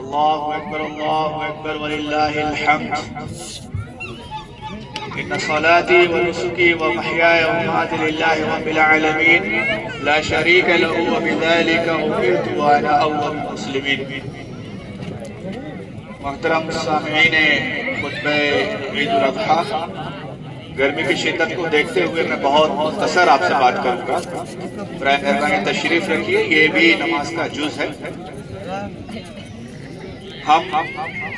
الله أكبر ولله الحمد. إن صلاتي ونسكي ومحياي ومماتي لله رب العالمين لا شريك له وبذلك أمرت وأنا أول المسلمين. محترم سامعین خطبہ عید الاضحیٰ، گرمی کی شدت کو دیکھتے ہوئے میں بہت مختصر آپ سے بات کروں گا. برائے مہربانی تشریف رکھیے. یہ بھی نماز کا جز ہے. ہم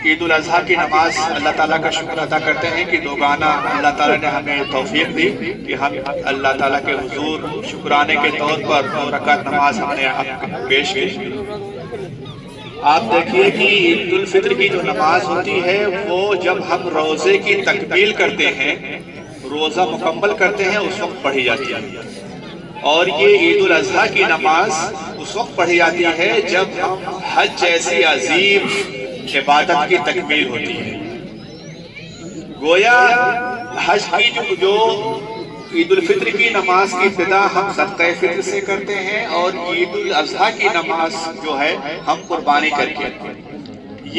عید الاضحیٰ کی نماز اللہ تعالیٰ کا شکر ادا کرتے ہیں کہ دوگانہ اللہ تعالیٰ نے ہمیں توفیق دی کہ ہم اللہ تعالیٰ کے حضور شکرانے کے طور پر 2 رکعت نماز ہم نے پیش کی. آپ دیکھیے کہ عید الفطر کی جو نماز ہوتی ہے وہ جب ہم روزے کی تکمیل کرتے ہیں، روزہ مکمل کرتے ہیں، اس وقت پڑھی جاتی ہے. اور یہ عید الاضحیٰ کی نماز اس وقت پڑھی جاتی ہے جب ہم حج جیسی عظیم عبادت کی تکمیل ہوتی ہے. گویا حج کی جو عید الفطر کی نماز کی ابتدا ہم صدقہ فطر سے کرتے ہیں اور عید الاضحیٰ کی نماز جو ہے ہم قربانی کر کے.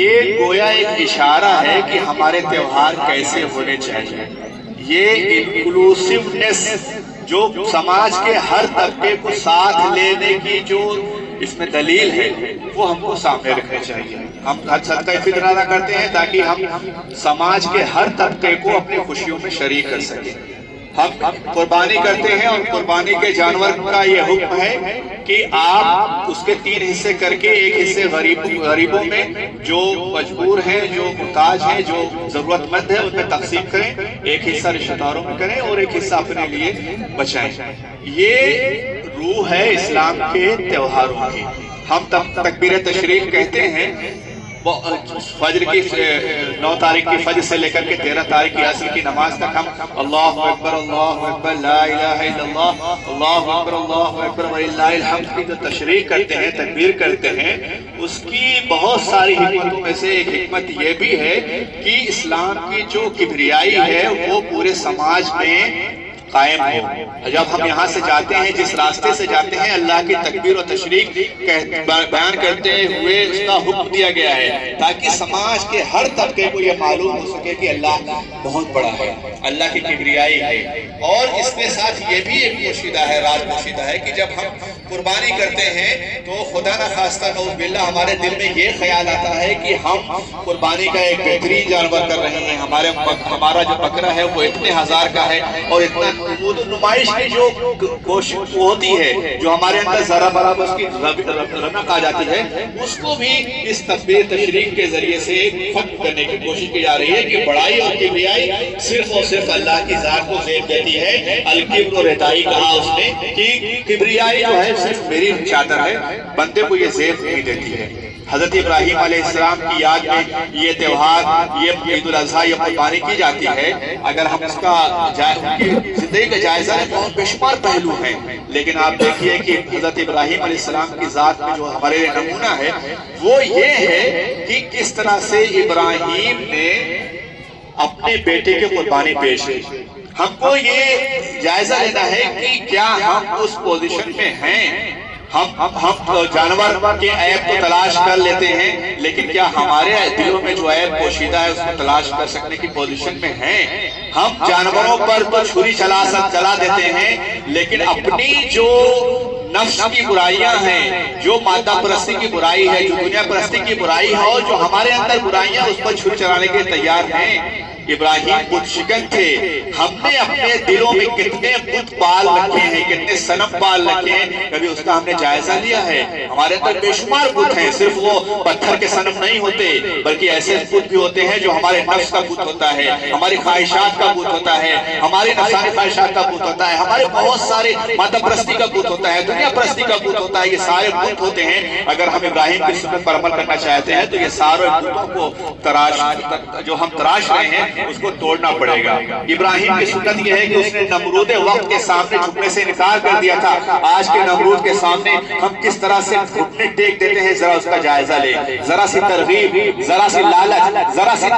یہ گویا ایک اشارہ ہے کہ ہمارے تہوار کیسے ہونے چاہیے. یہ انکلوسیونیس جو سماج کے ہر طبقے کو ساتھ لینے کی جو اس میں دلیل ہے وہ ہم کو سامنے رکھنے چاہیے. ہم صدقہ فطر ادا کرتے ہیں تاکہ ہم سماج کے ہر طبقے کو اپنی خوشیوں میں شریک کر سکیں. ہم قربانی کرتے ہیں اور قربانی کے جانور کا یہ حکم ہے کہ آپ اس کے 3 حصے کر کے ایک حصے غریبوں میں جو مجبور ہیں، جو محتاج ہیں، جو ضرورت مند ہے ان میں تقسیم کریں، ایک حصہ رشتہ داروں میں کریں اور ایک حصہ اپنے لیے بچائیں. یہ روح ہے اسلام کے تہواروں کی. ہم تکبیر تشریق کہتے ہیں. فجر کی 9 تاریخ کی فجر سے لے کر کے 13 تاریخ کی عصر کی نماز تک ہم اللہ اکبر لا الہ الا اللہ اللہ اکبر وللہ الحمد کی جو تشریح کرتے ہیں، تکبیر کرتے ہیں، اس کی بہت ساری حکمتوں میں سے ایک حکمت یہ بھی ہے کہ اسلام کی جو کبریائی ہے وہ پورے سماج میں قائم ہو. جب ہم یہاں سے جاتے ہیں، جس راستے سے جاتے ہیں، اللہ کی تکبیر و تشریق بیان کرتے ہوئے اس کا حکم دیا گیا ہے تاکہ سماج کے ہر طبقے کو یہ معلوم ہو سکے کہ اللہ بہت بڑا ہے، اللہ کی کبریائی ہے. اور اس کے ساتھ یہ بھی ایک پوشیدہ ہے، راز پوشیدہ ہے کہ جب ہم قربانی کرتے ہیں تو خدا نہ خواستہ نعوذ باللہ ہمارے دل میں یہ خیال آتا ہے کہ ہم قربانی کا ایک بہترین جانور کر رہے ہیں. ہمارا جو بکرا ہے وہ اتنے ہزار کا ہے اور اتنا نمائش کی جو کوشش ہوتی ہے، جو ہمارے اندر ذرا برابر اس کی رونق آ جاتی ہے، اس کو بھی اس تکبیر تشریق کے ذریعے سے ختم کرنے کی کوشش کی جا رہی ہے کہ بڑائی اور کبریائی صرف اور صرف اللہ کی ذات کو زیب دیتی ہے. الکبر و ردائی کہا اس نے کہ کبریائی جو ہے صرف میری چادر ہے، بندے کو یہ زیب نہیں دیتی ہے. حضرت ابراہیم علیہ السلام کی یاد میں یہ تہوار، یہ عید الاضحیٰ، یہ قربانی کی جاتی ہے. اگر ہم اس کا زندگی کا جائزہ ہے بہت بے شمار پہلو ہیں، لیکن آپ دیکھیے کہ حضرت ابراہیم علیہ السلام کی ذات میں جو ہمارے لیے نمونہ ہے وہ یہ ہے کہ کس طرح سے ابراہیم نے اپنے بیٹے کی قربانی پیش کی. ہم کو یہ جائزہ لینا ہے کہ کیا ہم اس پوزیشن میں ہیں. ہم جانور کے عیب کو تلاش کر لیتے ہیں، لیکن کیا ہمارے دلوں میں جو عیب پوشیدہ ہے اس کو تلاش کر سکنے کی پوزیشن میں ہیں. ہم جانوروں پر تو چھری چلا دیتے ہیں، لیکن اپنی جو نفس کی برائیاں ہیں، جو مادہ پرستی کی برائی ہے، جو دنیا پرستی کی برائی ہے اور جو ہمارے اندر برائیاں اس پر چھری چلانے کے تیار ہیں. ابراہیم بت شکن تھے. ہم نے اپنے دلوں میں کتنے بت پال رکھے ہیں، کتنے صنم پال رکھے ہیں، کبھی اس کا ہم نے جائزہ لیا ہے؟ ہمارے اندر بے شمار بت ہیں. صرف وہ پتھر کے صنم نہیں ہوتے بلکہ ایسے بت بھی ہوتے ہیں جو ہمارے نفس کا بت ہوتا ہے، ہماری خواہشات کا بت ہوتا ہے، ہماری نفسانی خواہشات کا بت ہوتا ہے، ہمارے بہت سارے مادہ پرستی کا بت ہوتا ہے، دنیا پرستی کا بت ہوتا ہے. یہ سارے بت ہوتے ہیں. اگر ہم ابراہیم کی سنت پر عمل کرنا چاہتے ہیں تو یہ سارے بتوں کو جو ہم تراش رہے ہیں اس کو توڑنا پڑے گا. ابراہیم کی سنت یہ ہے کہ اس نے نمرود وقت کے سامنے جھکنے سے انکار کر دیا تھا. آج کے نمرود کے سامنے ہم کس طرح سے گھٹنے ٹیک دیتے ہیں، ذرا اس کا جائزہ لیں. ذرا سی ترغیب، ذرا سی لالچ، ذرا سی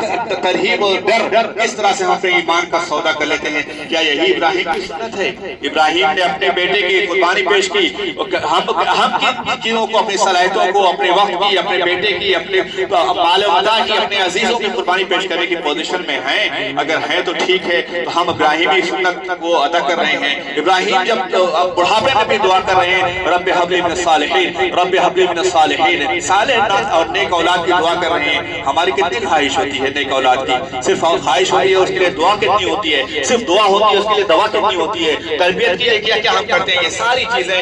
ترہیب اور ڈر، کس طرح سے ہم اپنے ایمان کا سودا کر لیتے ہیں. کیا یہی ابراہیم کی سنت ہے؟ ابراہیم نے اپنے بیٹے کی قربانی پیش کی ہم کن چیزوں کو، اپنی صلاحیتوں کو، اپنے وقت کی، اپنے بیٹے کی، اپنے مال و متاع کی، اپنے عزیزوں کی قربانی پیش کرنے کی پوزیشن میں ہیں؟ اگر ہیں تو ٹھیک ہے، تو ہم ابراہیمی سنت کو ادا کر رہے ہیں۔ ابراہیم جب بڑھاپے میں بھی دعا کر رہے ہیں، رب حب لی من الصالحین، رب حب لی من الصالحین، صالح اور نیک اولاد کی دعا کر رہے ہیں۔ ہماری کتنی خواہش ہوتی ہے نیک اولاد کی؟ صرف خواہش ہوتی ہے، اس کے لیے دعا کتنی ہوتی ہے؟ صرف دعا ہوتی ہے، اس کے لیے دوا کتنی ہوتی ہے؟ تربیت کے لیے کیا کیا ہم کرتے ہیں؟ یہ ساری چیزیں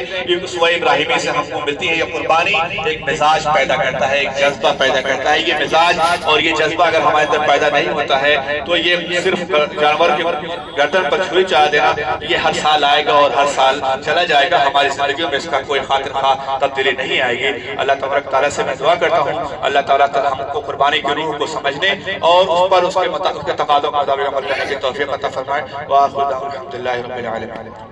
سورہ ابراہیمی سے ہم کو ملتی ہیں۔ یہ قربانی ایک مزاج پیدا کرتا ہے، ایک جذبہ پیدا کرتا ہے۔ یہ مزاج اور یہ جذبہ اگر ہمارے اندر پیدا نہیں ہوتا ہے تو یہ صرف جانور کے گردن پر چھری چلا دینا، یہ ہر سال آئے گا اور ہر سال چلا جائے گا۔ ہماری زندگیوں میں اس کا کوئی خاطر خواہ تبدیلی نہیں آئے گی۔ اللہ تبارک تعالیٰ سے میں دعا کرتا ہوں اللہ تعالیٰ ہم کو قربانی کی روح کو سمجھنے اور اس پر اس کے تقاضوں کے مطابق عمل کرنے کی توفیق عطا فرمائے۔ وآخر دعوانا الحمدللہ رب العالمین۔